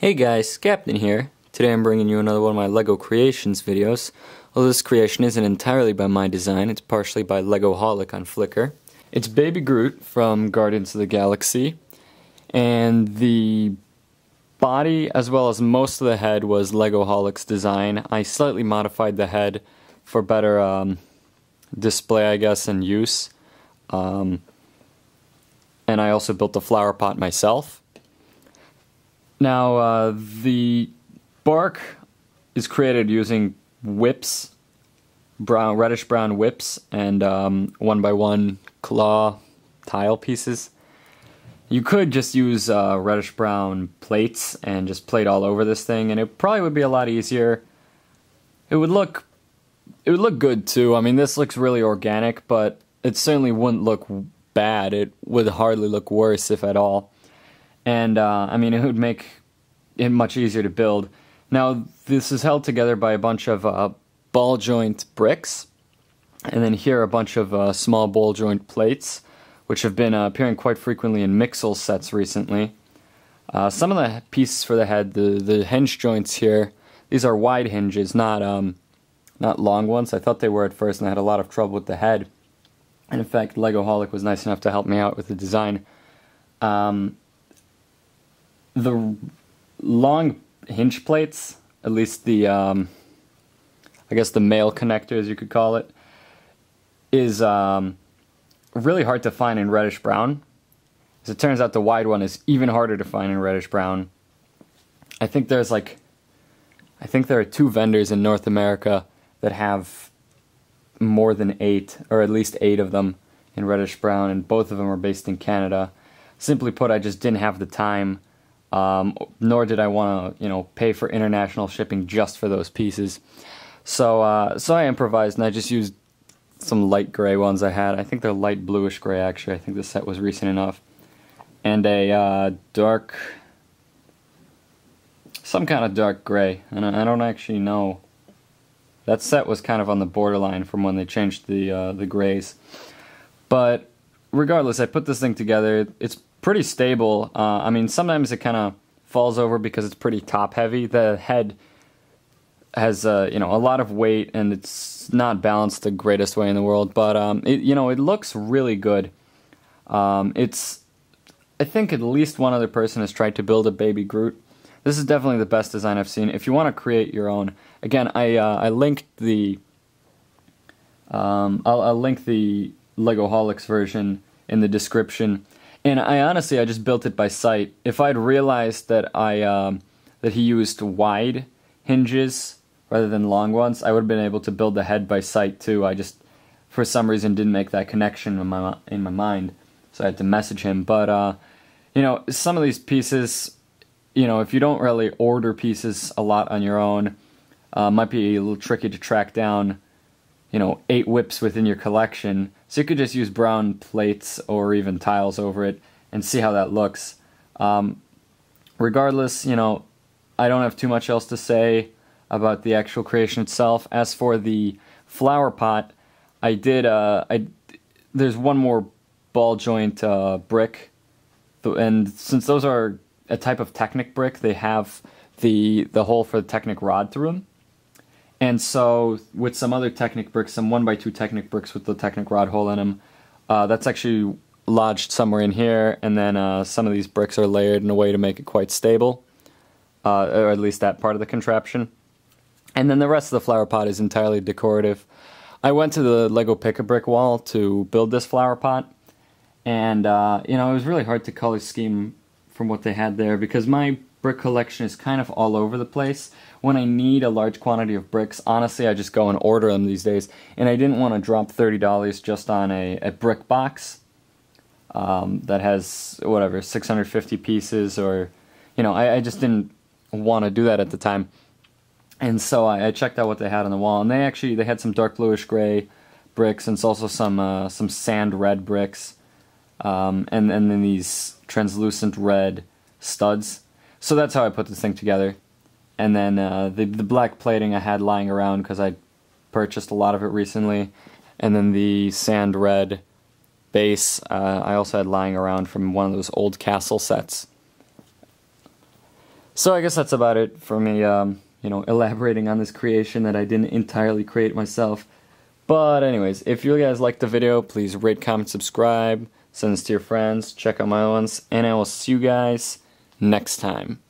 Hey guys, Captain here. Today I'm bringing you another one of my LEGO Creations videos. Although this creation isn't entirely by my design, it's partially by LEGOholic on Flickr. It's Baby Groot from Guardians of the Galaxy, and the body as well as most of the head was LEGOholic's design. I slightly modified the head for better display, I guess, and use. And I also built the flower pot myself. Now, the bark is created using whips, reddish-brown whips, and 1x1 claw tile pieces. You could just use reddish-brown plates and just plate all over this thing, and it probably would be a lot easier. It would look good too. I mean, this looks really organic, but it certainly wouldn't look bad. It would hardly look worse, if at all. And, I mean, it would make it much easier to build. Now, this is held together by a bunch of ball joint bricks, and then here are a bunch of small ball joint plates, which have been appearing quite frequently in Mixel sets recently. Some of the pieces for the head, the hinge joints here, these are wide hinges, not long ones. I thought they were at first, and I had a lot of trouble with the head. And in fact, LEGOholic was nice enough to help me out with the design. The long hinge plates, at least the, I guess the male connector, as you could call it, is really hard to find in reddish brown. As it turns out, the wide one is even harder to find in reddish brown. I think there are 2 vendors in North America that have more than 8, or at least 8 of them in reddish brown, and both of them are based in Canada. Simply put, I just didn't have the time. Nor did I want to, pay for international shipping just for those pieces. So I improvised, and I just used some light gray ones I had. I think they're light bluish gray, actually. I think the set was recent enough. And a dark, some kind of dark gray. And I don't actually know. That set was kind of on the borderline from when they changed the grays. But regardless, I put this thing together. It's pretty stable. I mean, sometimes it kind of falls over because it's pretty top heavy. The head has a lot of weight, and it's not balanced the greatest way in the world, but it looks really good. I think at least one other person has tried to build a Baby Groot. This is definitely the best design I've seen. If you want to create your own, again, I linked the I'll link the LEGOholic's version in the description. And I just built it by sight. If I'd realized that that he used wide hinges rather than long ones, I would have been able to build the head by sight too. I just, for some reason, didn't make that connection in my mind, so I had to message him. But some of these pieces, if you don't really order pieces a lot on your own, might be a little tricky to track down. 8 whips within your collection, so you could just use brown plates or even tiles over it and see how that looks. Regardless, I don't have too much else to say about the actual creation itself. As for the flower pot, I did, there's one more ball joint brick, and since those are a type of Technic brick, they have the hole for the Technic rod through them. And so, with some other Technic bricks, some 1x2 Technic bricks with the Technic rod hole in them, that's actually lodged somewhere in here, and then some of these bricks are layered in a way to make it quite stable, or at least that part of the contraption. And then the rest of the flower pot is entirely decorative. I went to the Lego Pick-a-Brick wall to build this flower pot, and it was really hard to color scheme from what they had there, because my brick collection is kind of all over the place. When I need a large quantity of bricks, honestly, I just go and order them these days. And I didn't want to drop $30 just on a brick box that has, 650 pieces, or, I just didn't want to do that at the time. And so I checked out what they had on the wall, and they had some dark bluish gray bricks, and also some sand red bricks, and then these translucent red studs. So that's how I put this thing together. And then the black plating I had lying around because I purchased a lot of it recently. And then the sand red base I also had lying around from one of those old castle sets. So I guess that's about it for me, elaborating on this creation that I didn't entirely create myself. But anyways, if you guys liked the video, please rate, comment, subscribe, send this to your friends, check out my ones, and I will see you guys next time.